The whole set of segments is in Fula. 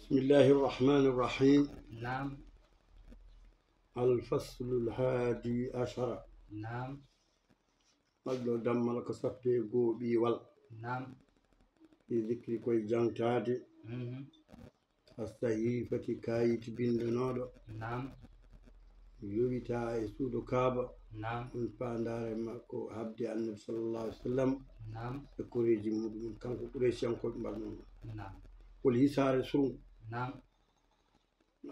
بسم الله الرحمن الرحيم. نعم. الفصل الهادي عشر. نعم. مجلو دمال كسبتي غوبي وال. نعم. في ذكر كوي جانتادي. الصحيفة كايت بندنودو. نعم. يويتا يسودو كابا. نعم. الفاندار ماكو عبد النبي صلى الله عليه وسلم. نعم. كوريجي مودum kanko قريشيان كو مبالنو. نعم. ولي سار سون. نعم.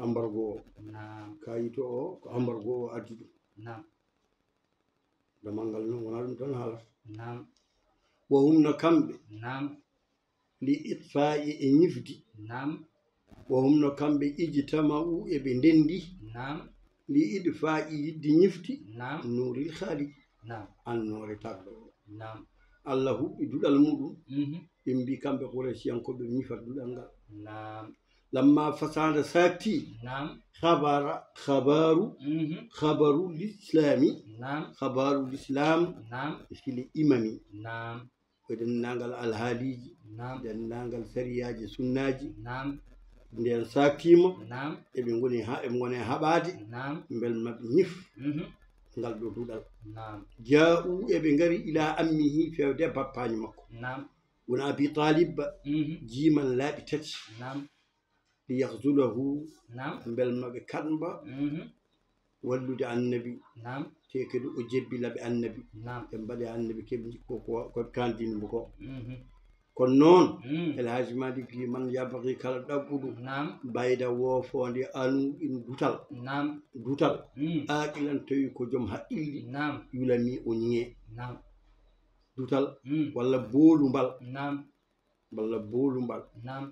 امبرغو. نعم. كايتو او امبرغو اديدو. نعم. damangal non wona dum tan haala. نعم. وهم نكمل. نعم. لإطفاء نفدي. نعم. وهم نكمل اجتمعوا بندندي. نعم. لإطفاء نفدي. نعم. نور الخالق. نعم. النور تاغلو. نعم. الله يدل المدن. مهم. بي كامbe قريشيان كو بي نيفات دولانغا. نعم. لما فساد ساكتي. نعم. خبر الإسلام. نعم. خبر الإسلام. نعم. في الإمامي. نعم. ودن نانغال الهاليجي. نعم. den nangal sariyaji sunnaji. نعم. nden saktima. نعم. eɓe goni haɓade. نعم. bel mabɓe ñif مهم. ngal ɗo duɗal. نعم. ja'u eɓe ngari ila ammihi fewde bappaji makko نعم. wona abi talib مهم. jiman laaɓi tati نعم. liyahzulahu نعم. bel maɓe kaɗmba مهم. wallude annabi نعم. te kadi o jebbilaɓe annabi نعم. ɓe mbaɗe annabi keɓe jikko ko kandinimo ko مهم. kono noon مم. El Hadji Malick wi man yabaki kala ɗagguɗo نعم. bayda woofonde anuɗin dutal نعم. مم. aqilan tawi ko joom haqqilli نعم. yulami o ñiŋe نعم. dutal مم. walla boolumbal نعم. نعم.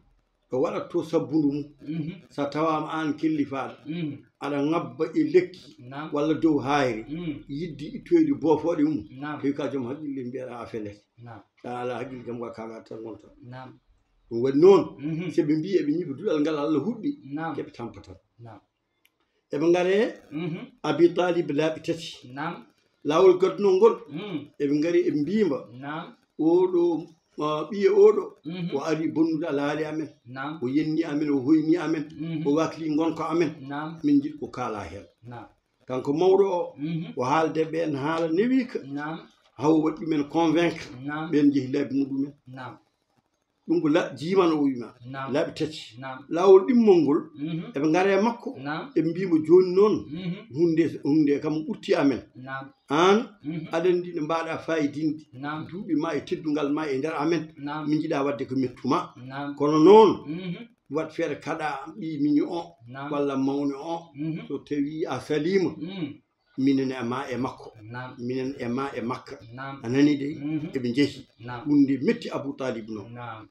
ko waɗat to sabbundu mum مهم. so tawama an kellifaɗo مم. aɗa ngabba e lekki نعم. walla dow hayri مم. yiddi ittoyde boofoɗe mum نعم. tawi ka joom haqqille mbiyeɗa a felete نعم. sa ala haqqille kam ga kaga tan wonta نعم. ɗum waɗi noon مهم. soɓe mbi eɓe ñifa duɗal ngal Allah huɓɓi نعم. keɓe tampa tan نعم. eɓe ngare مهم. abi talib laaɓi tati نعم. laawol gaddunol ngol مم. eɓe ngari eɓe mbima نعم. oɗo ɓiye oɗo مهم. o ari bonnude alaali amen نعم. o yenni amen o hoyni amen مهم. o wakli gonko amen نعم. min jiɗi ko kaala hen نعم. kanko mawɗo o مهم. o haalde ɓen haala newika نعم. haw waɗi ɗumen convaincre نعم. ɓen jeehi laabi muɗumen نعم. ɗum ko jiman o wima نعم. laaɓi tati نعم. laawol ɗimmol ngol مهم. eɓe ngare makko نعم. eɓe mbimo joni noon مهم. hunde kam ɓurti amen نعم. an مهم. aɗa ndi ɗo mbaɗa fayidinde نعم. duuɓi ma e teddungal ma e nder amen نعم. min jiɗa wadde ko mettuma نعم. kono noon مهم. wat feere kaɗa ɓi miñi o نعم. walla mawni o مهم. so tawi a salima مم. minen e ma e makko نعم. minen e ma e makka نعم. a nani de مهم. eɓe jeehi نعم. ɗum nde metti Abou Talib noon نعم.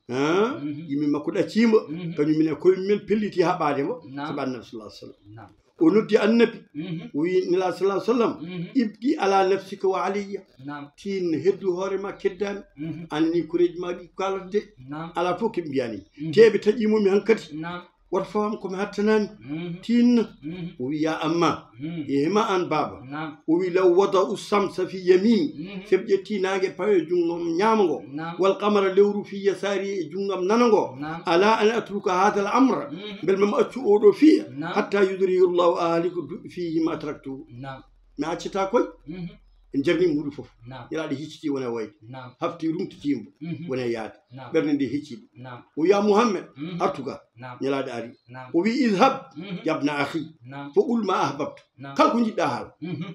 yimɓe makko ɗacima مهم. kañum minen koyemumen pelliti haɓade mo نعم. saɓa annabi sallah sallam نعم. o noddi annabi مهم. o wi nela sallah sallam مهم. ibqi ala nafsika wa alayya نعم. tin heddu hoorema keddami مهم. anni kureji ma ɗi kalata de نعم. ala fof keɓe mbiyani مهم. teɓe taƴimomi hankkadi نعم. woto fawam komi hattanani مهم. tinna مهم. o wi ya amma مهم. yehima an baba نعم. o wi law wada'u samsa fi yamini مهم. seɓe ƴetti nangue pawe e junggam ñama ngo نعم. wal qamara lewru fi yasari e junggam nana ngo نعم. ala an atruka hada al amra مهم. bel mami accu oɗo fiya نعم. hatta yudrihi llahu ahliko duɓi fihima atraktuhu نعم. mi accita koye مهم. en jarnima huuɗo foof نعم. ñalaɗe hicciti wona wayde نعم. hafti rumtitimbo مهم. wona yaade نعم. ɓerde nde hecciɗi نعم. o wiya mouhammed مهم. artuga نعم. ñalaɗe ari نعم. o wi idhab مهم. yabna akhi نعم. fo qul ma ahbabtu نعم. kala ko jiɗɗa haala مهم.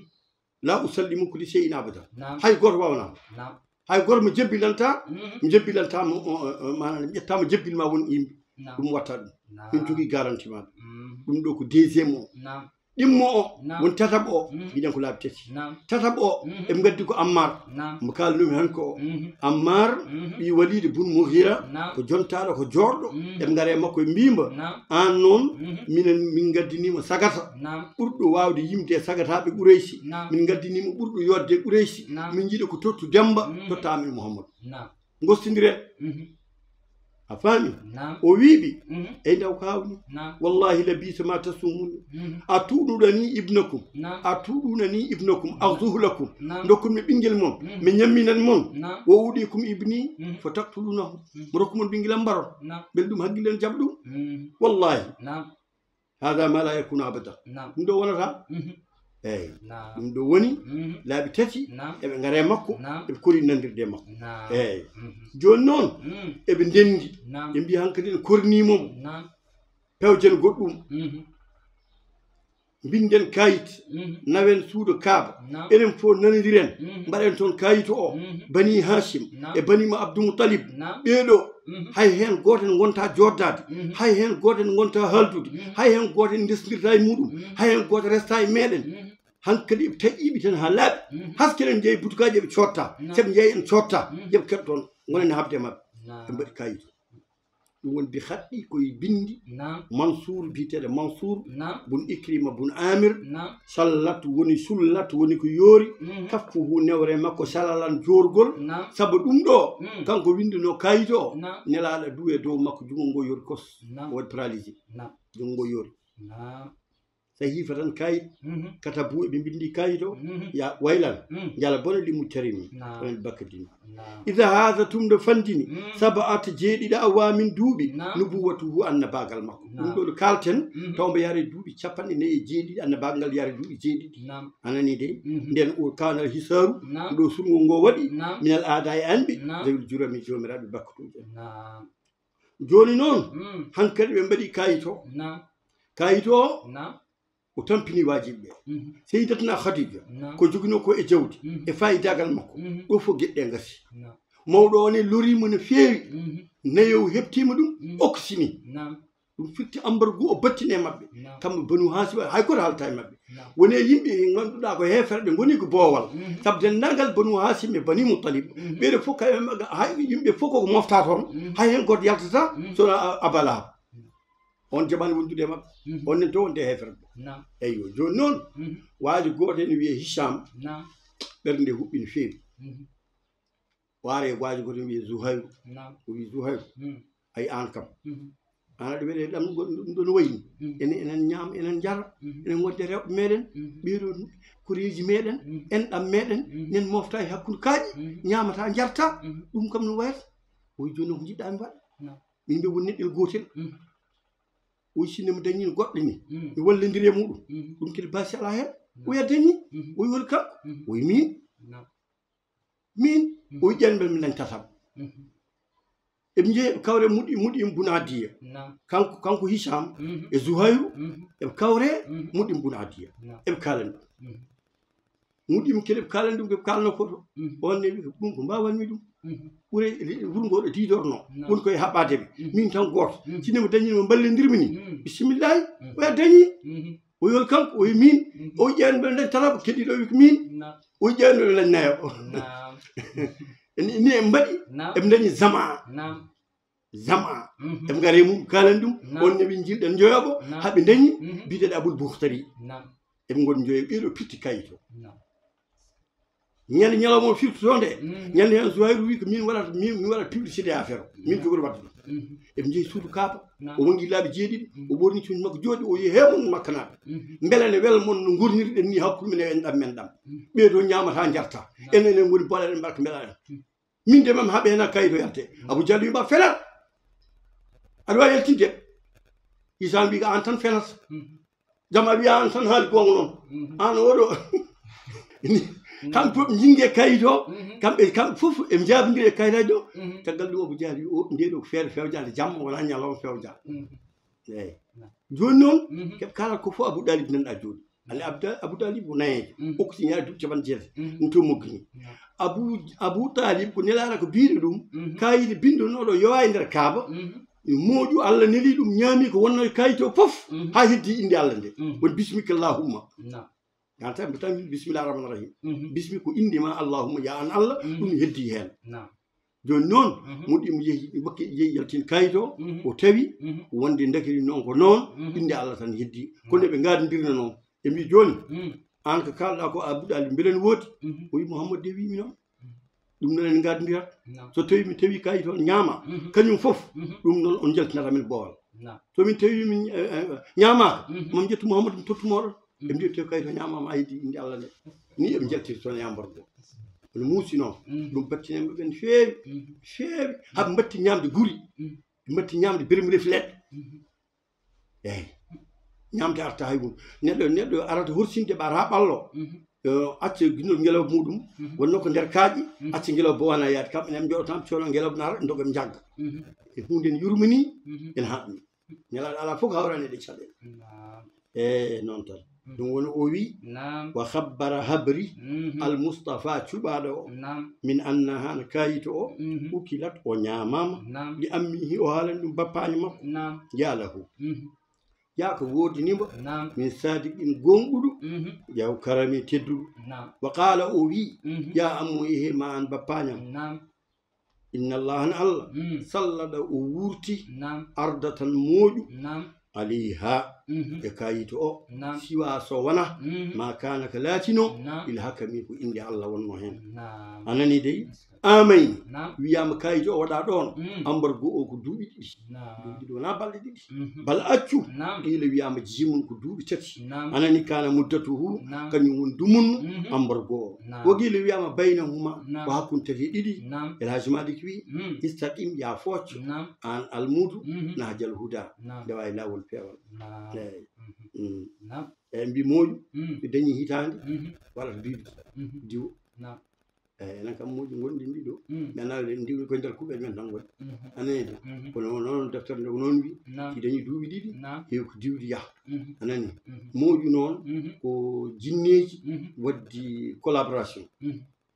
la usallimuka li shay'in abada نعم. hay goto wawnama نعم. hay goto mo jebbilanta مهم. mi jebbilantama manam mi ƴettama jebbilma won yimɓe نعم. ɗum watta ɗum نعم. min jogui garanti maɗa مهم. ɗum ɗo ko deuxiéme o نعم. ɗimmo o نعم. won tataɓo o مهم. mbiɗen ko laabi tati نعم. tataɓo o مهم. eɓe gaddi ko ammar نعم. mo kalnumi han ko o مهم. ammar مهم. ɓi walide bun muhira نعم. ko jontaɗo ko jorɗo مهم. eɓe gaare makko e mbimba نعم. an noon مهم. minen min gaddinima sagata نعم. ɓurɗo wawde yimde e sagataɓe Qurayshi نعم. min gaddinima ɓurɗo yodde Qurayshi نعم. min jiiɗa ko tottu Demba مهم. totta amin Mouhamadou نعم. gostodiren مهم. a faami o wiiɓi e ndaw kawni wallahi labisa ma tasumuni a tuuɗuɗani ibnakum a tuuɗunani ibnakum arduhu lakum dokkunmi ɓinguel mon mi ñamminan mon wo wuɗikum ibni fo taktulunahu mo rokkumon ɓinguelam mbarot beele ɗum haqqillen jaɓ ɗum wallahi hada ma la yakunu abada ɗum ɗo wonata eyyi ɗum ɗo woni laaɓi tati eɓe gaare makko eɓe kori nandirde makko eyyi joni noon eɓe ndendi ɓe mbi hankkadi ne kornimomo pewjen goɗɗum binden kayit nawen suudo kaaba enen fof nanodiren mbaɗen toon kayito o bani hashim e banima abdoumoutalib ɓeeɗo hay hen goten gonta joddade hay hen goten gonta haldude hay hen goten desdirta e muɗum hay hen goto resta e meɗen hankkadi ɓe taƴiɓe tan ha laaɓi haskenen jeeyi butukaji eɓe cotta seɓe jeeyi en cotta yooɓe keɓ toon gonen habde mabɓe ɓe mbaɗi kayito ɗum woni bi haɗɗi koye bindi mansour biteɗo mansour bun ikrima bun amir sallat woni sullat woni ko yoori kaffuhu newre makko salalan jorgol saabu ɗum ɗo kanko windino kayito o nelaɗo duwe dow makko jungo ngo yoori kos waɗi paralysé jungo ngo yoori so hiifa tan kayit kata buuɓe ɓe bindi kayit o ya waylan jala bone ɗimmu tarimi onen bakkadini ida hada tumde fandini saba'ata jeeɗiɗo awamin duuɓi nubuwatuhu annabagal makko ɗum ɗo ɗo kalten tawmbo yaare duuɓi 47 annabagal ngal yaare duuɓi jeeɗiɗi anani de nden o kanal hisaru ɗo surgo ngo waɗi minal aada e anɓe zawil jurami jomiraɓe bakkatuɓe joni noon hankkadi ɓe mbaɗi kayit o o tampini wajiɓe ɓe seydatna khadija ko jogino ko e jawdi e fayidagal makko ɗo fof gueɗɗe gasi mawɗo o ne lorimo no feewi nayow heptima ɗum oksini ɗum firti embargo o battine mabɓe kamɓe banu hasiba hay goto haalta e mabɓe woni yimɓe ganduɗa ko hefere ɓe goni ko boowal saabu dendagal banu hasim e bani moutalib ɓeɗo fof hay yimɓe fof koko mofta toon hay hen goto yaltata sono abalahab on jaɓani wondude e mabɓe on nen to wonde hefere eyyo joni noon waali goto ene wiye hicham ɓernde huɓɓi no feewi waare waali goto ne wiye zouhayru o wi zouhayru ay an kam an aɗa weɗe ɗam ɗum ɗo no wayni enen ñaama enen jara enen wonde rewɓe meɗen ɓeeɗo koreji meɗen enɗam meɗen nen mofta e hakkude kaaƴi ñamata jarta ɗum kam no wayata oyi joni ko jiɗɗa mi waɗa min mbi woni neɗɗel gotel oyi sinno mi dañino goɗɗo ni mi wallodiri e muɗum ɗum kede basi ala hen oya dañi oyi woni kanko oyi min oyi ƴenbel mi dañtatam eɓe jeeyi kawre muɗim bunadiya kanko hicham e zouhayru eɓe kawre muɗim bunadiya eɓe kalani ɗum muɗim kede ɓe kalani ɗum koɓe kalano koto on ne wi ɗum ko mbawanmi ɗum ɓuure wurgoɗo didorno woni koye haɓadeɓe min tan goto sinno mi dañino ballodirmi ni bisimillahi oya dañi o yol kanko oyi min o ƴewnɓe dañ talaba keɗiɗo wi ko min o ƴewnɓe lañ nayo ni eɓe mbaɗi eɓe dañi zama eɓe gaare mum kalani ɗum on ne ɓe jilɗen joyoɓo haɓe dañi biteɗe aboul bouhtari eɓe goni joyo ɓeeɗo pitti kayito ñande ñalawma o firtoto nde ñande hen zouhayru wi ko min waɗata publicité affaire o min jogori wadde ɗum eɓe jeeyi suudu kaaba o wongi laaɓi jeeɗiɗi o ɓorni cuuɗi makko jooɗi o yi hemon makkanaɓe beele ne wela moon no gurnirɗen ni hakkude men e en ɗam men ɗam ɓeeɗo ñamata jarta enen woni boɗeɗen mbarka beelaɗen min de mam haaɓe hen a kayito yalte abou diallo wiima felat aɗa wawi yaltinde isan mbi ko an tan felata jama wiya an tan haali gonga noon an oɗo kamɓe fof ɓe jingue kayit o kamɓe fof eɓe jabodiri e kayitaji o caggal ɗum obo jaali o ndeɗo ko feere fewjade jamma wona ñalawma fewjade eyyi joni noon keɓe kalata ko fof abou dalib nanɗa joni ale abou talib o nayeje okkiti ñaari duuɓi 70 ɗum to moggini abou talib ko nelaɗo ko biiɗo ɗum kayit bindonoɗo yowa e nder kaaba moƴu allah neli ɗum ñaami ko wonno e kayit o foof ha heddi inde allah nde woni bismika allahumma yanta mbi tan bisimillahi rahmani rahim bismi ko inde ma allahumma ya an allah ɗum heddi hen joni noon muɗɗimo yeehi yaltin kayit o tawi wonde dakiri noon ko noon inde allah tan heddi kono ɓe gadodirno noon ɓe mbi joni an ko kalɗa ko abou ɗali beelen woodi o wi mouhamadou de wimi noon ɗum noon en gardodirat so tawi min tawi kayit on ñaama kañum fof ɗum noon on jaltinata min boowal so min tawi min ñaamaka momi ƴettu Mouhamadou mi tottumoɗon ɓe mbi tawi kayit o ñamama aydi inde Allah nde ni eɓe jaltiri toon yamborgo ono muusi noon ɗum battineɓe ɓen feewi feewi haɓe mbatti ñamde guri ɓe mbatti ñamde bermi refi leɗɗe eyyi ñamde arta hay mum neɗɗo arata horsinde ɓaata ha ɓallo acca guinol ngelaw muɗum wonno ko nder kaaƴi acca ngelaw bowana yaade kamɓe ne jooɗotam coono ngelaw nara doga ɓe jagga e hunde ne yurmini ene haɗni ñalaɗo ala fof ko hawrani ɗe caɗele noon tan ɗum woni o wi wa khabbara habri al Mustafa cuɓaɗo o min anna hana kayito o ukilat o ñamama ɗi ammihi o haalani ɗum bappaño makko yalahu ya ko wodinimo min sadiqin gonɗuɗo yaw karami tedduɗo wa qala o wi ya ammo ehe ma an bappañam inna Allah an Allah sallada o wurti ardatan moƴu alayha e kayito o siwa so wona ma kana ka latino il hakami ko inde Allah wonno hen anani dey amay wiyama kayito o waɗa ɗon ambargo o ko duuɓi ɗiɗi wona balɗe ɗiɗi bal accu qila wiyama jimum ko duuɓi tati anani kana muddatuhu kañum woni dumunno ambargo o wo qila wiyama baynahuma ko hakkude tati ɗiɗi El Hadji Malick wi istaqim ya focco an almudu nahjal huda ndewa e lawol pewal eyyi mbi moƴu ɓe dañi hitande waɗata duuɓi diwo enen kam moƴu gonɗi ndi ɗo mi anaɗe ndiwi koye nder kuɓe men tan gonɗi anani kono noon deftere nde ko noon wi si dañi duuɓi ɗiɗi heewi ko diwde yaha anani moƴu noon ko jinneji waddi collaboration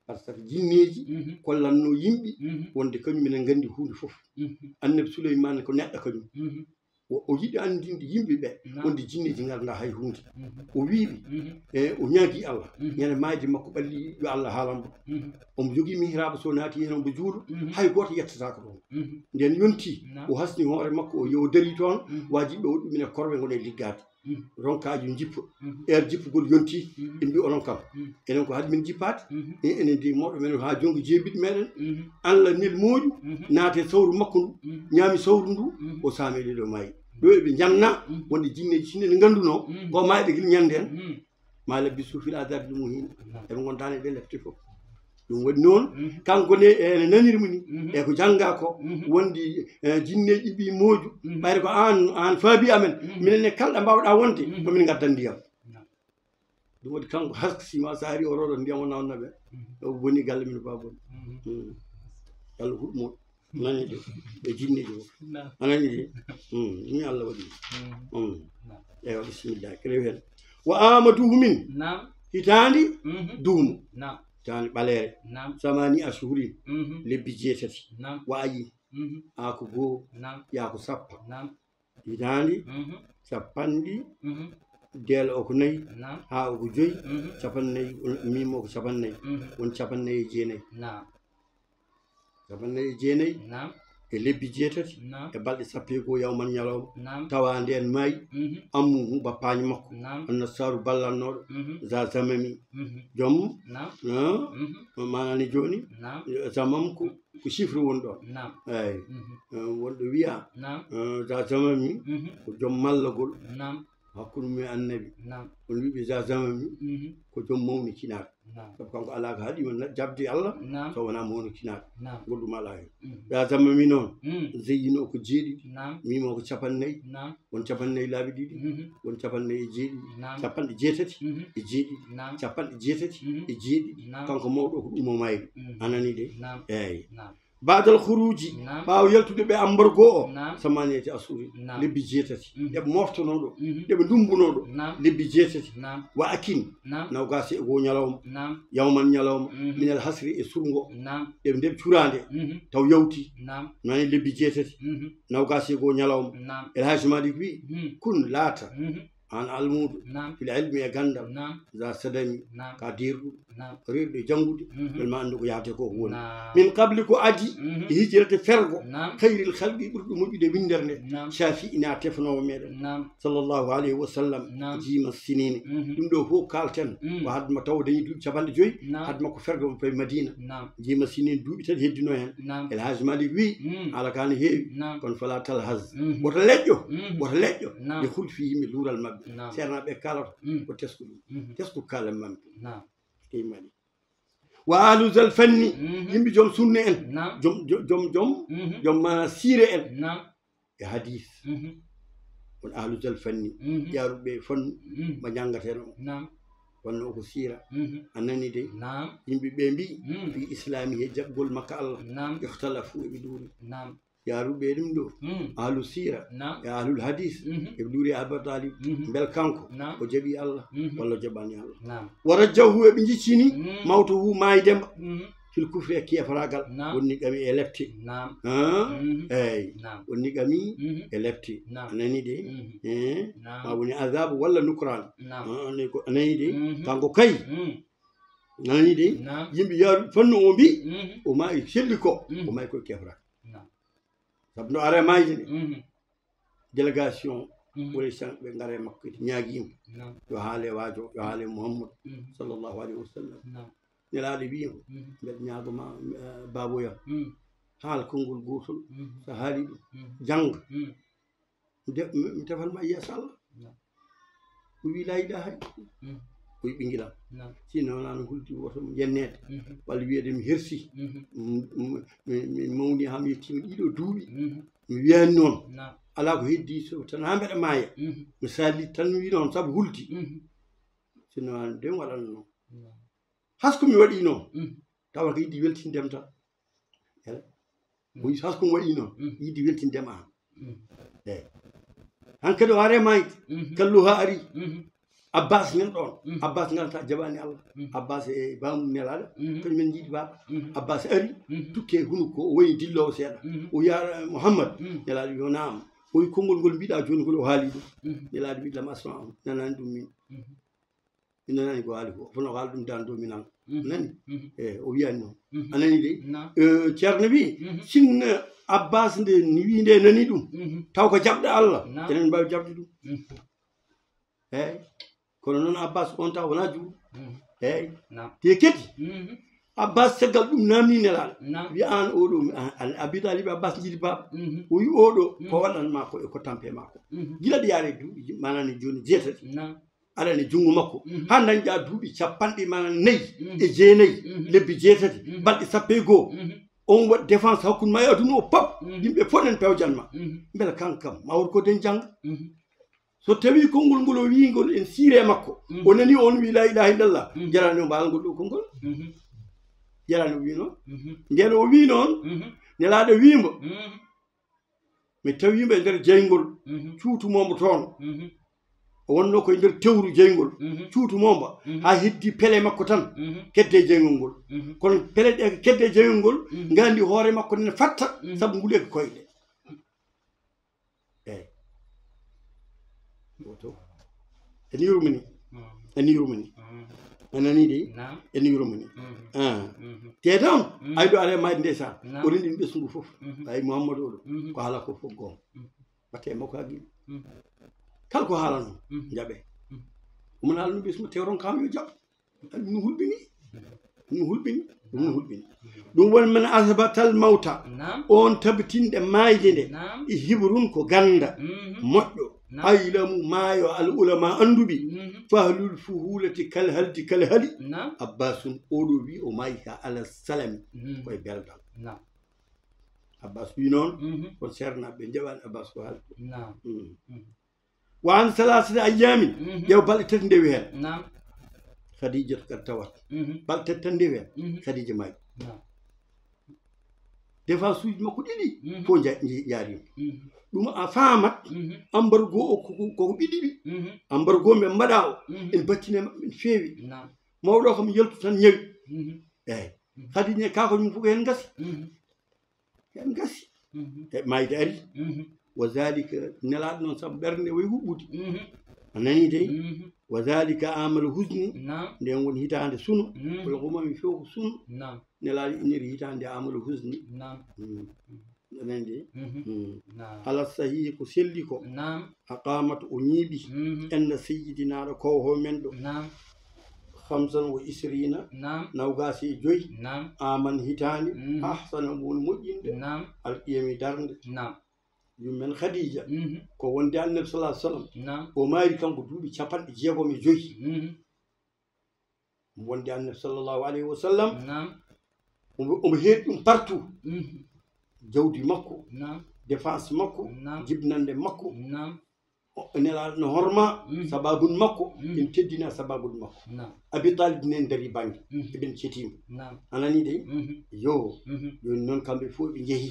par ce que jinneji kollanno yimɓe wonde kañum minen gandi hunde foof annabi Souleymane ko neɗɗo kañum o yiɗi andinde yimɓe ɓe wonde jinneji garda hay hunde o wiɓe o ñaagui Allah ñande mayde makko ɓalli yo Allah haalanmo omo jogui mihraɓe so naati hen omo juulo hay goto yettatako ɗon nden yonti o hasni hoore makko o yo dari toon wajiɓe o ɗumine korɓe gone liggade ronkaji jippo jippugol yonti ɓe mbi onon kam enen ko haade min jippade enen ndi mawɓe men ha jongo jeebiɗo meɗen Allah nel moƴu naate sawru makko ndu ñaami sawru ndu o saamede ɗo maayi ɗo eɓe janna wonde jinneji sinno ne ganduno ko mayɓe guila ñande hen ma labbi suufil adarde muhim eɓe gontani ɗe lefte foof ɗum waɗi noon kanko ne ene nanirmi ni e ko jangga ko wondi jinneji ɓi moƴu ɓayde ko an faabi amen minen e kalɗa mbawɗa wonde komin gaddan ndiyam ɗum waɗi kanko haskisima sa ari o roɗo ndiyam o nawnaɓe o boni galle min babon Allah huɗmo nani de e jinneji o anani de ni Allah waɗi ewa bisimillah kerew hen wa amaduhu min hitandi duumo hitandi ɓalere samani ashurin lebbi jeetati wa ayi ako goo yaako sappa hitandi sappanɗi deelo o ko nayyi ha o ko joyi capannayyi mimo ko capannayyi won capannayyi e jeenayyi capannayyi e jeenayyi e lebbi jeetati e balɗe sappo e goo yawman ñalawma tawa nden maayi ammuhu bappaño makko annasaru ballannoɗo za zamami joom manani joni zamam ko chiffre woni ɗon eyyi wonɗo wiya za zamami ko joom mallagol hakkude mum e annabi on wiɓe za zamami ko joom mawni kinaɗo sabu kanko ala ko haɗima jabde Allah so wona mawni kinaɗo goɗɗum ala hen za zamami noon zeyino ko jeeɗiɗi mimo ko capannayyi won capannayyi laabi ɗiɗi won capannayyi e jeeɗiɗi capanɗe jeetati e jeeɗiɗi capanɗe jeetati e jeeɗiɗi kanko mawɗo ko ɗum o mayri anani de eyyi badal khuruji ɓaawo yaltude ɓe ambargo o samaniyati asuri lebbi jeetati ɗeɓe moftanoɗo ɗeɓe dumbunoɗo lebbi jeetati wa akin nawgasi e goo ñalawma yawman ñalawma minel hasri e surgo ɗeɓe ndeɓe curande taw yawti nani lebbi jeetati nawgasi e goo ñalawma El Hadji Malick wi kun laata an almudo fil ilmi e gandal za sadami ka dirɗuɗo reeɗo e janngude belma anndu ko yahate ko woni min qabli ko adi e hijrate fergo hayril halqi ɓurɗo moƴƴude windere nde shafi ina tefnowo meɗen sallllahu alayhi wa sallam jima sinine ɗum ɗo fof kalten ko hadma taw dañi duuɓi 50 hadma ko fergo mo fawi madina jima sinine duuɓi tati heddino hen el haji malik wi ala kane heewi kono fala talhas woto leƴƴo ɓe hulfi yimɓe luural mabɓe seernaɓe kalata ko tesko ɗum tesko kalan mamɓe teymaɗi wa ahlu zal fanni yimɓe joom sunne en joom siire en e hadis won ahlu zal fanni ƴaruɓe fannu mo janggateno wonno ko siira a nani de yimɓe ɓe mbi fi islami he jaɓgol makka allah ihtalafu eɓe ɗuuri yaruɓe ɗum ɗo ahlu sira e ahlul hadis eɓe ɗuuri Abu Talib bel kanko o jaɓi Allah walla jaɓani Allah wara jawhu eɓe jiccini mawto hu maayi demba fil kufri e kefaragal wonni gami e lefte eyyi wonni gami e lefte anani de ma woni azabu walla nukran anani de kanko kay anani de yimɓe yaruɓe fannu o mbi o maayi selli ko o maayi koye kefaragal sabu no ara mayde nde délégation ɓuri ɓe ngare makko ñaaguima yo haale waajo yo haale Muhammadu sallllahu alayhi wa sallam nelaɗo wimo mbeɗa ñaagoma baboyam haal konngol gotol so haali ɗum jangga mi tefanma yeeso Allah o wi la ilaha illallah o wi ɓinguilam sino wonano huldi woto yennede walla wiyede mi hersi mi mawni ha mi yettima ɗiɗo duuɓi mi wiyani noon ala ko heddi so tan ha mbeɗa maaya mi sali tan mi wi noon saabu huldi sino wano de mi waɗano noon hasko mi waɗi noon tawa ko yiɗi weltindem tan hasko mi waɗi noon yiɗi weltindem an eyyi hankkadi o are mayde kallu ha ari Abbas nan ɗon Abbas ngalata jaɓani Allah Abbas e bamum nelaɗo kañum men jiiɗi baba Abbas ari tukke huno ko o woyi dillowo seeɗa o yara Mouhammad nelaɗo yo naam o wi konngol ngol mbiɗa joni kolo haali ɗum nelaɗo wi lam asma am nanani ɗum min mi nanani ko haali ko fono ko haali ɗum dan dow minan nani eyyi o wiyani noon anani de ceerno wi sinno Abbas nde wi nde nani ɗum taw ko jaɓɗo Allah enen mbawi jaɓde ɗum eyyi kono noon Abbas on taw wona juuɗo eyyi te kedi Abbas caggal ɗum namni nelaɗo wi an oɗo Abi Talib Abbas jiiɗi baba o wi oɗo ko waɗanma ko e ko tampe makko gila ɗo yaare duuɓi manani joni jeetati aɗane junngo makko ha dañƴa duuɓi capanɗe mana 4 e 9 lebbi jeetati balɗe 12 on waɗi défense hakkude ma e aduna o pap yimɓe fof nen pewjanma beele kankam ma wor ko den jangga so tawi konngol ngol o wingol en siire makko o nani on wi la ilaha illallah jarani o mbaalngol ɗo konngol jarani o wi noon nden o wi noon nelaɗo wimo mi tawima e nder jeygol cuutumomo toon o wonno koye nder tewru jeygol cuutumomba ha heddi pele makko tan kedde jeygol ngol kono pele ɗe kedde jeygol ngol ngandi hoore makko nene fatta saabu nguleki koyɗe eyyi eni yurmini anani de eni yurmini te tan ayɗo are mayde ndeysan o renɗin ɓesngu foof ay Mouhammadou oɗo ko haala ko fof goonga watte makko haqqille kala ko haalano jaɓe omon haala no ɓesmu tewron kam yo jaɓ ɗum hulɓini ɗum woni men asbatal mawta on tabtinɗe mayde nde e hibrun ko ganda moƴƴo aylamu maayo al ulama anduɓi fahlul fuhulati kal haldi kal hali Abbasun oɗo wi o maayi ha ala salami koye beldal Abbas wi noon kon sernaɓe jaɓani Abbas ko haali wa an salasati ayyamin ƴew balɗe tati ndewi hen Khadija kadi tawat balɗe tati tan ndewi hen Khadija maayi défense uji makko ɗiɗi fof jaarima ɗum a faamat embargo o koko ɓiɗiɓi embargo ɓe mbaɗa o en battine maɓɓe en feewi mawɗo kam yaltu tan ñawi eyyi Khadija kako ñum fof hen gasi e mayde ari wa zalika nelaɗo noon saabu ɓernde wayi huɓɓude anani dey wa dhalika amal husni nden woni hitande sunu koye humami few ko sunu nelaɗo inniri hitande amal husni anani dey ala sahihi ko selli ko aqamat o ñiiɓi enna seyyidinaɗo kowho men ɗo 25 nawgasi e joyi aman hitande ahsana woni moƴƴinde alqiyami darde yummen khadija ko wonde annabi sallallahu alaihi wasallam o maari kanko duuɓi 65 wonde annabi sallallahu alaihi wasallam omo heeɗi ɗum partout jawdi makko défense makko jibnande makko nelaɗo no horma sababun makko en teddina sababun makko Abi Talib nen dari bangi eɓen cetima anani de yo joni noon kamɓe fof ɓe jeehi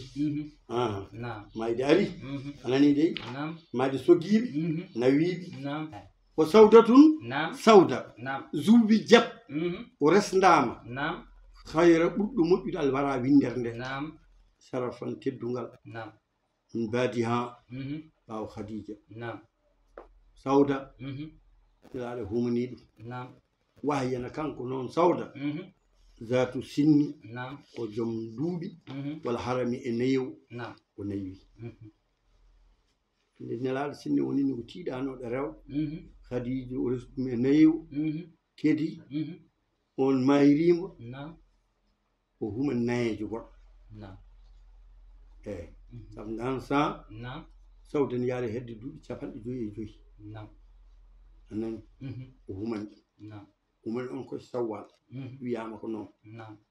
mayde ari anani de mayde soggiɓe nawiɓe o sawdatun sawda zuubi jab o resdama hayra ɓurɗo moƴƴude alwara windere nde sarafan teddugal min baadi ha ɓawo khadija sawda nelaɗo humani ɗum wahyana kanko noon sawda zatu sinni ko joom duuɓi walla harami e nayow o nawi nde nelaɗo sinni wonini ko tiiɗanoɗo rewɓe khadija o resi ɗum e nayow kedi on mayrima o huma nayejo goɗɗo eyi saabu ngan sa sawda ne yaari hedde duuɓi 55 anani o humani humani on koye sawwal wiyama ko noon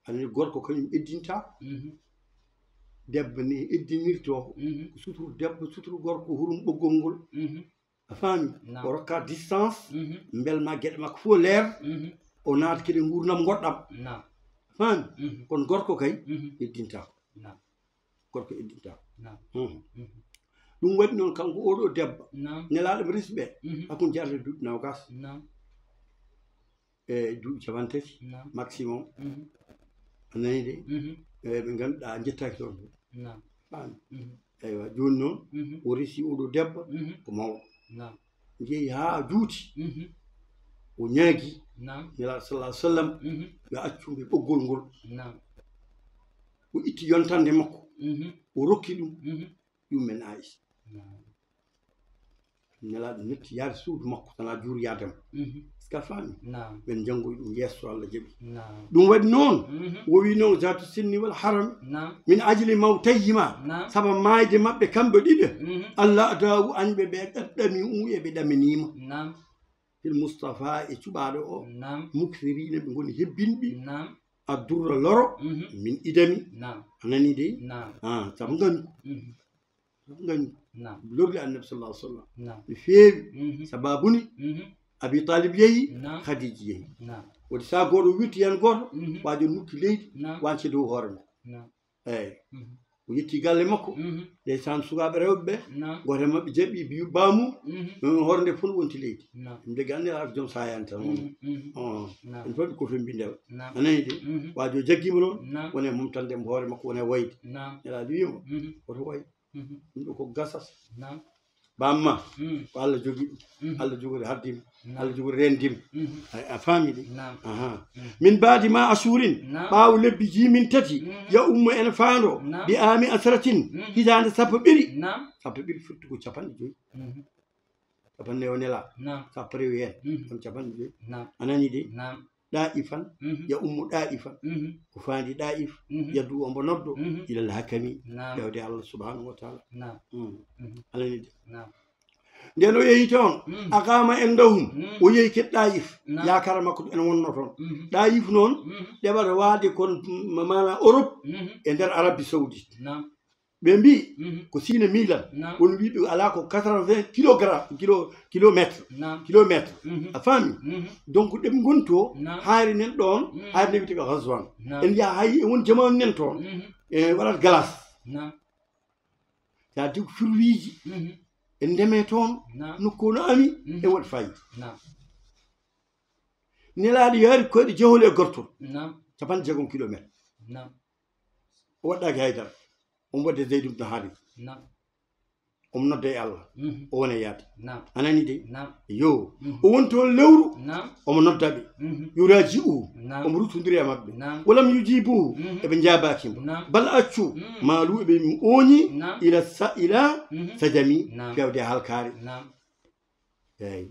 anani gorko kañum eddinta debbo ne eddinirto ko suturu debbo suturu gorko hurum ɓoggol ngol a faami o rokka distance belma gueɗe makko fof leer o naata kede gurdam goɗɗam faami kono gorko kay eddinta gorko eddinta ɗum waɗi noon kanko oɗo debbo nelaɗo mo resɓe hakkude jarde duuɓi nogas e duuɓi 30 maximum anani de ɓe ganduɗa jettaki toon ɓaami eywa joni noon o resi oɗo debbo ko mawɗo jeeyi ha juuti o ñaagui nelaɗo sallah sallam yo accumɓe ɓoggol ngol o itti yontande makko o rokki ɗum yummen Aïcha nelaɗo netti yaade suudu makko tana juuri yadema ska faami ɓen janngoy ɗum yesso Allah jaɓi ɗum waɗi noon o wi noon zatu sinni wal haram min ajli mawtayhima saba maayde maɓɓe kamɓe ɗiɗo Allah adawu añɓe ɓe ɗaɗɗami eɓe ɗaminima fil Mustafa e cuɓaɗo o mukthirina ɓe goni hebbinɓe addurra loro min idami anani de saabu gani lorli annabi sallallahu alaihi wasallam ɓe feewi sababuni Abi Talib yeehi Khadija yeehi wodi sa goɗo wirti hen goto wajo nukki leydi wance dow hoore mum eyyi o yetti galle makko ndeysan sukaɓe rewɓe ɓe goto e mabɓe jaɓɓi bi bamum hoore nde fof wonti leydi ɗum de gandiraɗo joom sayani tan en foof ɓe koto mbindewa anani de wajo jaggima noon wone momtandemo hoore makko wone wayde nelaɗo wima oto way ɗum ɗo ko gasat bamma ko Allah jogui ɗum Allah jogori haddima Allah jogori rendima a faami de min baadi ma asurin ɓaawo lebbi jimin tati ya ummo ene faando bi ami asratin hitande sappo ɓiri firti ko 50 capanɗe o nela sappo rewi hen ɗum 50 anani de ɗaifan ya ummo ɗaifan ko faandi ɗaif yaddu ombo noddo ilal hakami yawde Allah subhanahu wa taala anani de nden o yeehi toon aqama en dawhum o yeehi ket ɗaif yakara makko ene wonno toon ɗaif noon ɗeɓata waade kon mana Europe e nder Arabie Saoudite ɓe mbi ko sine milan won wiɓe ala ko 80 kilométre a faami donc ɗeɓe goni to haari nen ɗon haari nde wiyete ko Ghazwan en jiya hay won jamanu nen toon e waɗat glace sa di ko firwiji en ndeme toon nokku no ami e waɗi fayida nelaɗo yaari koyɗe jehol e gortol 50 kilométre o waɗɗaki haydara on wadde Zayd ibn Haritha omo nodda e Allah o wona yaade نعم anani de نعم yo o wonto lewru نعم omo noddaɓe yuraji نعم omo rutodiri e mabɓe نعم walam yujibuhu eɓe jabakimo نعم bal accu maalu eɓe oñi نعم ila sajami نعم fewde halkare نعم eyi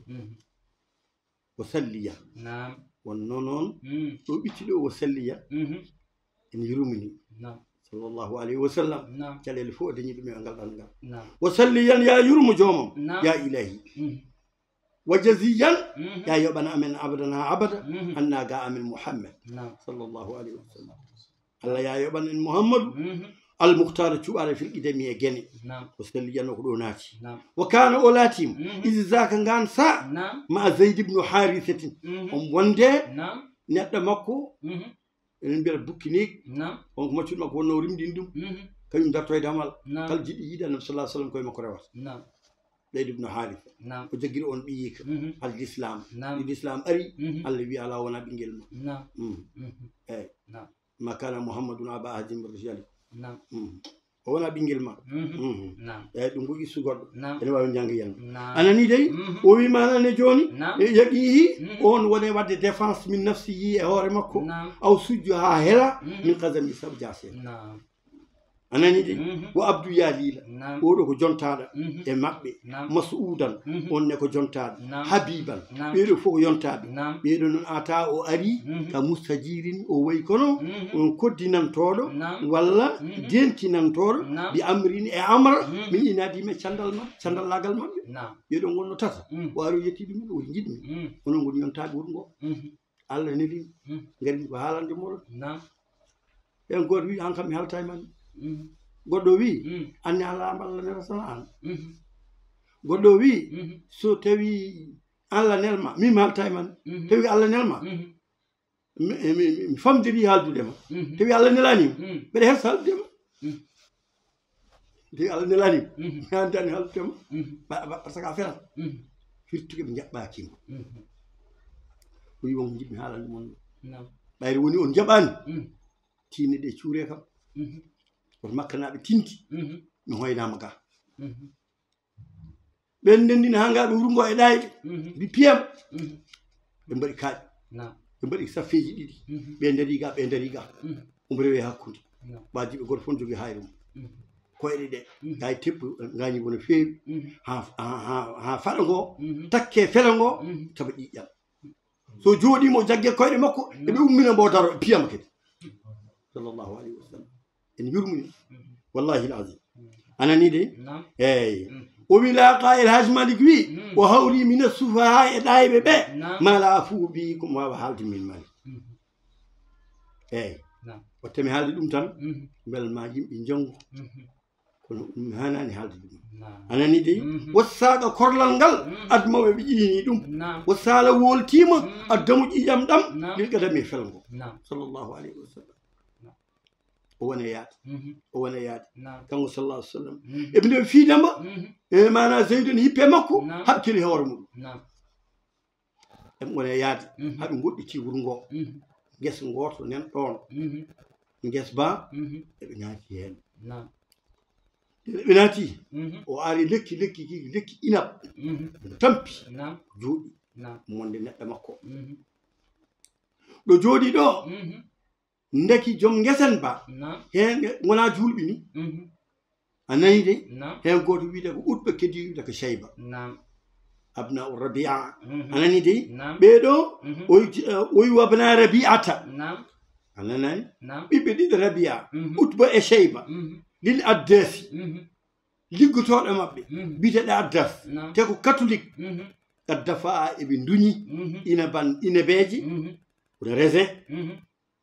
o salliya نعم wonno noon ɗo ɓittiɗo o salliya ene yurmini نعم sallllahu alayhi wa sallam نعم caɗele fof o dañi ɗum e ngal ɗan ngal نعم o salliyan ya yurmo joomam نعم ya ilahi wa jaziyan ya yoɓana amen abadan ha abada anna ga amen mouhammad نعم sallllahu alayhi wa sallam allah ya yoɓan en mouhammadou almuhtara cuɓare filqidemi e guene نعم o salliyanno ko ɗo naati نعم wa kana o laatima isi zaka ngan sa نعم ma zeyd ibnu harisatin on wonde نعم neɗɗo makko enen mbiyata bukkineegi نعم wonko maccuɗo makko wonno rimdini ɗum kañum darto e damal kala jiɗɗo yiide annabi sallah sallam koye makko rewata نعم zeyd ibnu harisa نعم o joguiri on ɓiyika hal l'islam نعم l'islam ari allah wi ala wona ɓinguel ma نعم eyyi نعم ma kana mouhammadun aba ahadin min rijali نعم o wona ɓinguel ma نعم eyyi ɗum ko issu goɗɗo نعم ene wawi jangga yiyande نعم anani dey o wimanane joni نعم yaqihi on wone wadde défense min nafsihi e hoore makko نعم aw sujjo ha hela min kasami saabu jasel نعم anani de wo abdou ya lila نعم oɗo ko jontaɗo e mabɓe نعم masudan onne ko jontaɗo نعم habiban نعم ɓeɗo fof ko yontaɓe نعم ɓeɗo noon ata o ari ka mustajirin o wayi kono on koddinantoɗo نعم walla dentinantoɗo نعم mbi amrin e amra min inadima candal mabɓe candallagal mabɓe نعم ɓeɗo gonno tata o ari o yetti ɗumen o jiɗmi onon goni yontaɓe wuuro ngo allah nelimi gari ko haalande moɗon نعم ɓen goto wi an kam mi halta e man goɗɗo wi anne ala allah nelatan an goɗɗo wi so tawi allah nelma min mi halta e man tawi allah nelma mi famdiri haaldudema tawi allah nelanima mbeɗa hersa haaldudema tawi allah nelanima mi handani haaldudema par ce que a ferat firtuɓe ɓe jaɓɓakima o wi wonko jiɗmi haalande moon ɓayre woni on jaɓani tinde ɗe cuure kam koto makkanaɓe tinti mi hoynama ga ɓen ndendina ha ngaɓe wuuro ngo e ɗayɓe mbi piyam ɓe mbaɗi kaaƴe ɓe mbaɗi saffeji ɗiɗi ɓe daari ga omo rewe hakkude wajiɓe goto fof jogui hayre mum koyɗe ɗe gay teppu gañi wona feewi ha faɗa ngo takke fela ngo taba ƴiƴƴam so jooɗimo jaggue koyɗe makko eɓe ummina mbo daro piyama kadi sallllahu alayhi wa sallam en yurmini wallahi l azim anani de eyyi o wi laqa el haj malik wi o hawri min assufaha e ɗayɓe ɓe mala afuu bi komo wawa haalde min mali eyyi wattami haalde ɗum tan beel ma yimɓe janggo kono ɗum hanani haalde ɗum anani de wassaga korlal ngal admaɓe ɓe ƴiini ɗum wassala woltima addamu ƴiƴam ɗam lilqadami e felgo sallllahu alayhi wa sallam o wona yaade o wona yaade kanko sallah alih w sallam eɓe ndeɓe fiidamba e mana zeydon hippe makko hakkille hoore muɗum eɓe wona yaade haɓe goɗɗiti wuuro ngo guesa goto nan ɗon guesa ba eɓe naati hen ɓe naati o ari lekki inab tampi jooɗi monde neɗɗo makko ɗo jooɗi ɗo ndeki joom guesen ba hen wona julɓe ni a nayi de hen goto wiide ko utɓe kedi wiide ko cheyba abna o rabia anani de ɓeɗo oyi wabna rabiata ananani ɓiɓɓe ɗiɗo rabia utba e cheyba lil addasi liggotoɗo mabɓe biteɗe addas te ko catholique kad dafa eɓe duñi inabeji oɗo raisin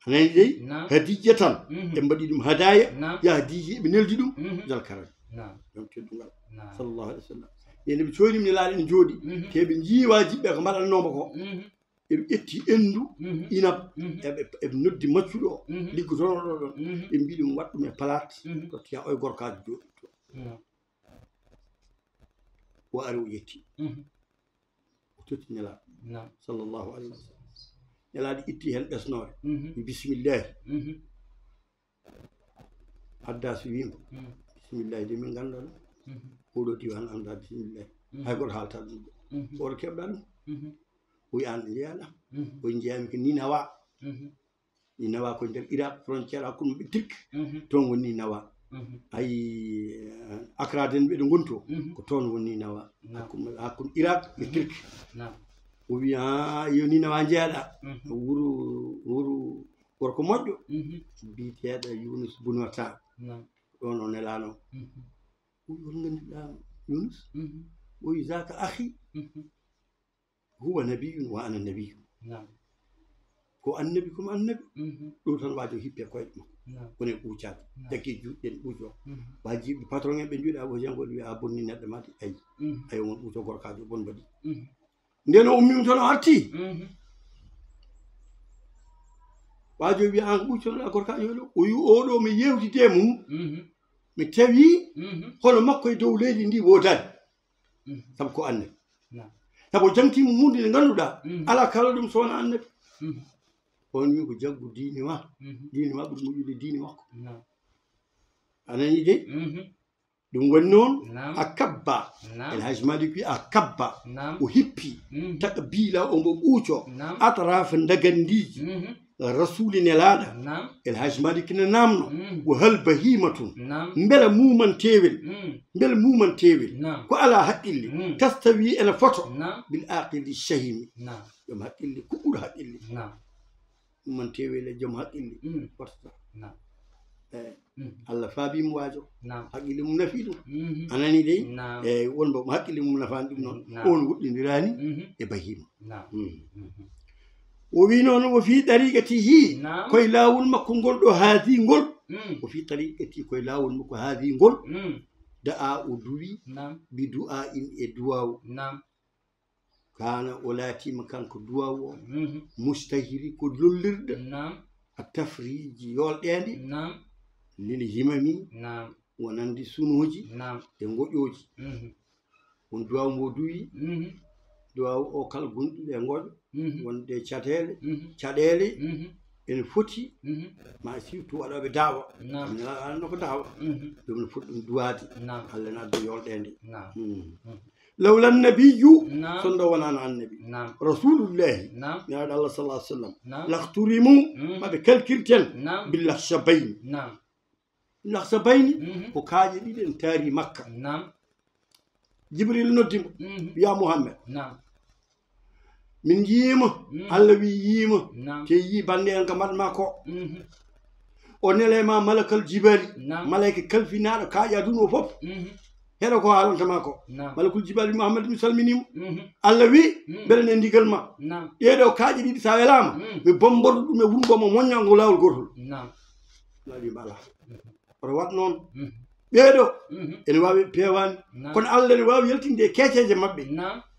anani dey hadijja tan ɓe mbaɗi ɗum hadaya ya hadiji eɓe neldi ɗum jalkaran ɗon teddugal sallllahu alih w sallam ene ɓe coynimi nelaɗo ene jooɗi te ɓe jiiwa jiɓɓe ko mbaɗannoma ko eɓe ƴetti endu inab eɓe noddi maccuɗo o liggotonoɗo ɗon ɓe mbi ɗum waɗɗum e plate tottiya oye gorkaji jooɗi to o ari o yetti o totti nelaɗo sallllahu alayhi wa sallam nelaɗo itti hen ɓesnore bisimillahi adda so wimo bisimillahi de min ganda ɗum oɗo diwan anda bismillah hay goto haalta ɗum ɗo oto keɓɗa ɗum oyi an ɗo jeeyaɗa oyi jeeyami ko ni nawa ni nawa ko nder Irak frontiére hakkude maɓɓe Turk toon woni nawa ayi Accra den ɓeɗo gonto ko toon woni nawa hakkude Irak e Turk o wi yo ni nawa jeeyaɗa wuro gorko moƴƴo mbiteɗo Yunus Bunata ɗon o nelano oyi on ganduɗa Yunus oyi zaka akhi huwa nabiyun wa ana nabiyu ko annabi komi annabi ɗo tan wajo hippe koyɗe mum woni ɓuucade jaggi juɗɗen ɓuuco wajiɓe patron en ɓe juuɗa ɓo jangoɗo wiya a bonni neɗɗo made ayi won ɓuuco gorkajo bon mbaɗi nden o ummimi toon o arti wajo wiya an ɓuuconoɗa gorkajo ɗo o wi oɗo mi yewtide mum mi tawi hono makko e dow leydi ndi wodani sabu ko annabi sabu jangtimo hunde nde ganduɗa ala kala ɗum sowona annabi on wi ko jaggu diine ma ɓuri moƴƴude diine makko anani de ɗum woni noon a kabba El Hadji Malick wi a kabba o hippi taka biila ombo ɓuuco atrafa dagandiji rasuli nelaɗa El Hadji Malick ne namno wo hal bahimatun beela mumantewel ko ala haqqille tastawi ene foto bil aqili shahimi joom haqqille ko ɓuuri haqqille mumantewel e joom haqqille fotata Allah faabimo waajo haqqille mum nafi ɗum anani dey eyyi wonbo haqqille mum nafani ɗum noon on woɗɗodirani e bahima o wi noon o fi tariqatihi koye lawol makko ngol ɗo haadi ngol o fi tariqati koye lawol makko haadi ngol da'a o duwi bi du'a in e duwaw kana o laatima kanko duwaw o mustahiri ko lollirɗo a tafriji yolɗede lil himami wonandi sunoji e goƴoji on duwaw mo duwi duwaw o kala gonɗuɗe e goƴo wonde caɗele ene foti ma surtout waɗoɓe daawa alno ko daawa ɗum ne foti ɗum duwade Allah ne addu yolɗede lawla nabiyu sondo wonano annabi rasulullahi miraɗo Allah sallallahu alaihi wasallam lahturimu maɓe calculten bilahsabayni ko kaaƴe ɗiɗi en taari Makka Jibril noddimo wiya Muhammad min yiima Allah wi yiima te yi bande en ka mbaɗma ko o nelema malakal jibali malayka kalfinaɗo kaaƴa duno foof heɗo ko haalantama ko malakul jibali Muhammad mi salminimo Allah wi mbeɗa ne ndigal ma ɗeɗo kaaƴe ɗiɗi sa welama mi bomboto ɗum e wurgomo moññalgo lawol gotol naɗi mbala oto wat noon ɓeɗo ene wawi pewani kono Allah ne wawi yaltinde e keeceje mabɓe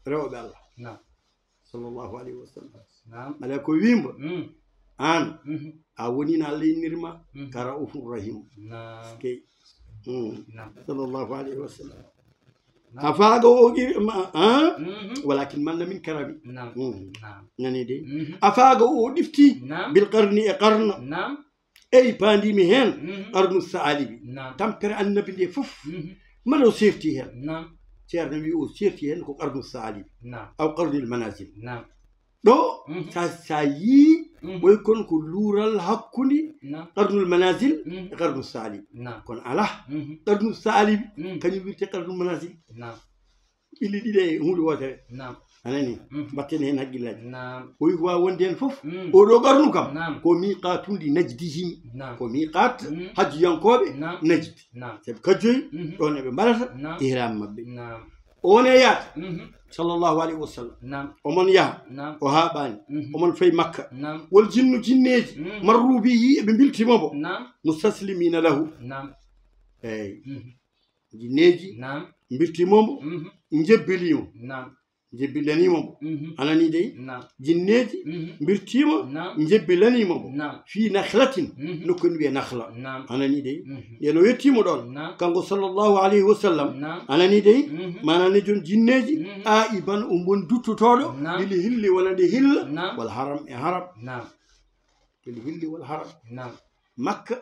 rewɓe Allah sallallahu alayhi wa sallam ala ko wimba an a woni na Allah innirma ka raufur rahim kay sallallahu alayhi wa sallam afaga o walakin manna min karami nani de afaga o ɗifti bil qarni e qarna eyi pandimi hen qarnu saalibi tampere annabi nde foof maɗo serti hen ceerno wi o serti hen ko qarnu saalibi aw qarnul manazil ɗo sa yii ɓoy kon ko luural hakkude qarnul manazil e qarnu saalibi kono ala qarnu saalibi kañum wirte qarnul manazil ɓilli ɗiɗi e hunde wotere anani mbatten hen haqqillaji o wi ko wawi wonde hen foof oɗo qarnu kam ko miqatude najdihimi ko miqat hajjuyankoɓe najdi saabi kajjoyi ɗon eɓe mbaɗata ihram mabɓe one yaata sallallahu alayhi wa sallam omon yaha o haɓani omon fayi Makka wol jinnu jinneji marru bihi eɓe biltimomo mustaslimina lahu eyyi jinneji biltimomo jebbelimo jebbilanimomo anani dey jinneji birtima jebbilanimomo fi nakhlatin nokkoni wiye nakhla anani dey yeno yettimo ɗon kanko sallllahu alayhi wa sallam anani dey manani jon jinneji aiban o bon duttotoɗo lili hilli wonande hilla wal haram e haram lili hilli wal haram Makka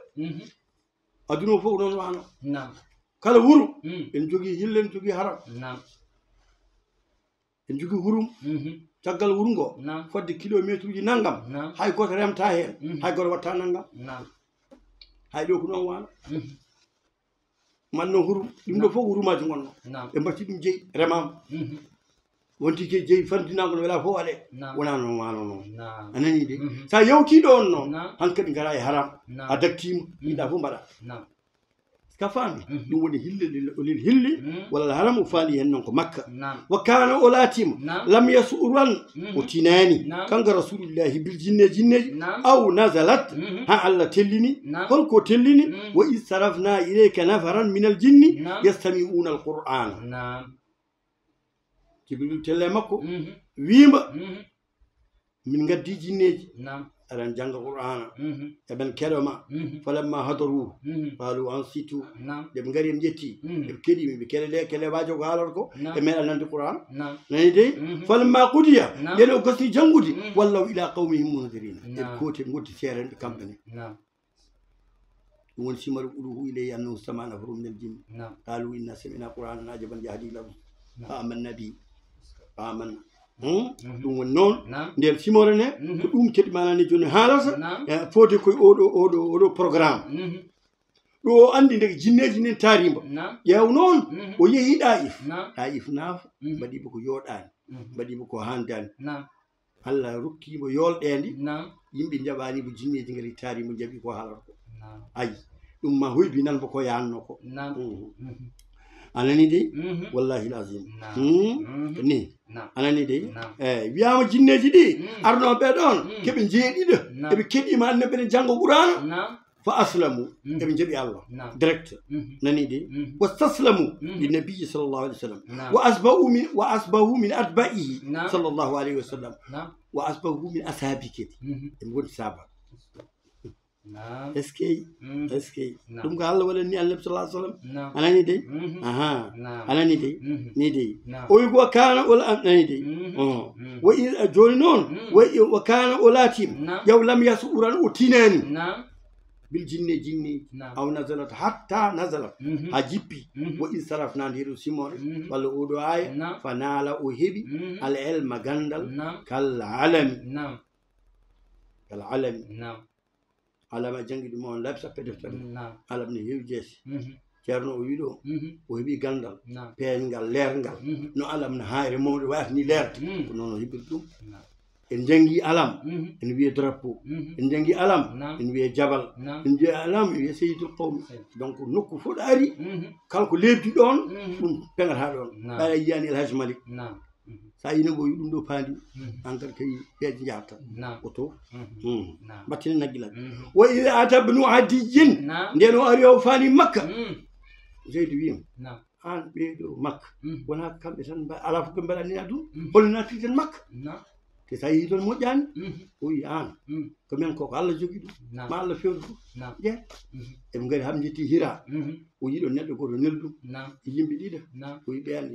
aduna fof non wano kala wuro en jogii hille en jogii haram en jogii hurum caggal wuro ngo fodde kilométre uji nanngam hay goto remta heen hay goto watta nanngam hay ɗo ko noon waano manno hurum ɗum ɗo fof hurumaji gonno ɓe mbatti ɗum jeyi remama wonti ke jeyi fandinago no wela fof waɗe wona noon wano noon a nani de sa yewtiɗo on noon hankkadi gara e haram a daktima yiɗa fof mbaɗa ka faami ɗum woni hille lil hille walla haram o faali hen noon ko makka wa kana o laatima lam yasuran o tinani kanko rasulillahi bil jinneji aw nazalat ha allah tellini holko tellini wa is sarafna ilayka nafaran min al jinni yastami'una al qur'ana jibril telle makko wiima min gaddi jinneji aɗan janga qur'ana eɓen keɗoma falamma hadaruhu qalu ansitu ɓeɓe gari en ƴetti ɓe keeɗimi ɓe kele wajo ko haalata ko ɓe meeɗa nande qur'an nani dey falamma qudiya nden o gasni jangude wallaw ila qawmihim mundirina eɓe kooti ɓe goddi seeren ɓe kamɓene ɗum woni simaru ɓuruhu ilay annahu sama nafaru min al jinni qalu inna samina qur'anan ajaban yahdi ila fa amanna bi amanna ɗum woni noon nden simore ne ko ɗum kadi manani joni haalata fode koye oɗo programme ɗo o andi ndeke jinneji nen taarima ƴeew noon o yeehi ɗaif naafa mbaɗiɓe ko yooɗani mbaɗiɓe ko handani Allah rokkimo yolɗede yimɓe jaɓanimo jinneji ngari taarimo jaɓi ko haalata ko ayi ɗum ma hoybi nanmo ko yanno ko anani dey wallahi lazim ni anani dey wiyama jinneji ɗi arnoɓe ɗon keɓe jeeɗiɗo eɓe keɗima anne ɓeɗe janggo qur'ana fa aslamu eɓe jaɓi Allah direct nani dey wastaslamu linnabiyi sallllahu alih wa sallam wa asbahu min atba'ihi sallllahu alayhi wa sallam wa asbahu min ashabi kedi eɓe woni saba est ce que ɗum ko Allah waɗani annabi sallallahu alaihi wasallam anani dey anani dey ni dey o wi ko kana ol anani dey wa joni noon wa kana olatim yaw lam yasuran o tinani bil jinni aw nazalat hatta nazalat ha jippi wa in sarafna ndiɗo simore walla oɗo aya fa naala o heeɓi al elma gandal kal alami alama jangi ɗum on laabi sappo e deftere alam ne heewi jeese ceerno o wiɗo o heeɓi gandal peeñgal leerngal no alam no haayre mawɗo wayata ni leerde ko noon o heɓiri ɗum en jangi alam en wiye drapeau en jangi alam en wiye jabal en wiye alam en wiye seydul qawmi donc nokku fof ɗo ari kala ko lebdi ɗon ɗum peŋata ɗon ɓaɗa yiyani El Hadji Malick sa yino bo ɗum ɗo paandi an kadi kay peeje jahata o to battine naggilal wa ida atabnu adijin nden o ari o faani makka zeydu wiyam an ɓeeɗo makka wona kamɓe tan ala fof ɓe mbaɗanina ɗum holno natirten makka te sa yii toon moƴƴani o wi an ko men koko Allah jogui ɗum ma Allah fewnu ɗum ƴeew eɓe gari ham jetti hira o yiɗo neɗɗo goto nelɗum yimɓe ɗiɗo o wi ɓeen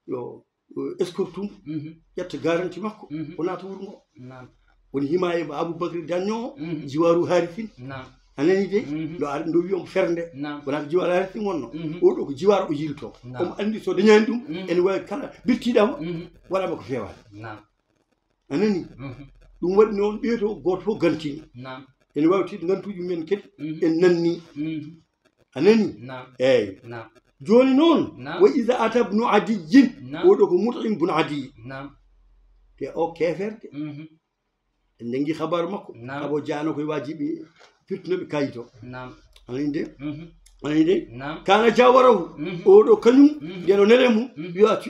yo escorte tum ƴetta garanti makko o naata wuro ngo woni himayima Aboubacry Daño o jiwaru Harifine anani de ɗo ar ndo wi omo fernde wonata jiwaru Harifine wonno oɗo ko jiwar o yilto omo andi so dañani ɗum ene wawi kala birtiɗamo waɗama ko fewani anani ɗum waɗi noon ɓeeto goto fof gantini ene wawi tiɗ gantuji men kadi en nanni anani eyyi joni noon wa ida ata bnu adijin oɗo ko Mut'im bnu Adi te o keferde en jangi habaru makko abo jano koye wajiɓe firtinoɓe kayito anani de kana jawarahu oɗo kañum ndeɗo nele mum yoat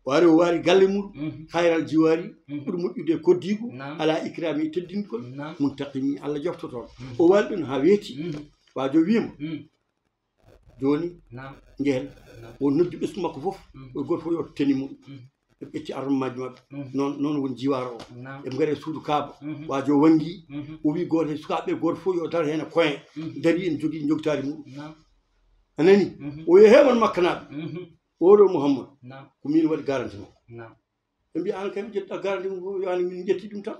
wari o wari galle muɗum hayral jiwari ɓuuri moƴƴude koddigo ala ikrami teddingol mum taqimi Allah joftotoon o wali ɗum ha weeti wajo wima joni jehen o noddi ɓesgu makko fof o goto fof yo teni muɗum ɓe ƴetti armaji mabɓe noon woni jiwaro o eɓe gaari e suudu kaaba wajo wangi o wi goto sukaɓe goto fof yo dar hen e coin dari en jogui jogtari muɗum anani o yo heɓon makkanaɓe oɗo Mouhamadou ko min waɗi garanti makko ɓe mbi an kam ƴettuɗa garanti mum fof yo an min ƴetti ɗum tan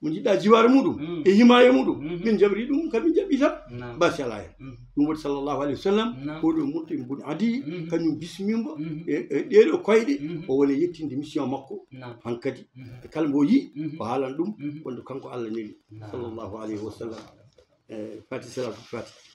mo jiɗɗa jiware muɗum e himaya muɗum min jabri ɗum kamin jaɓɓi tan basala hen ɗum waɗi sallllahu alayhi wa sallam oɗo Mut'im bun Adi kañum bismimo e ɗeɗo koyɗe o woni yettinde mission makko hankkadi e kala mbo yi o haalan ɗum wonde kanko Allah neli sallllahu alayhi wa sallam fati salatu fati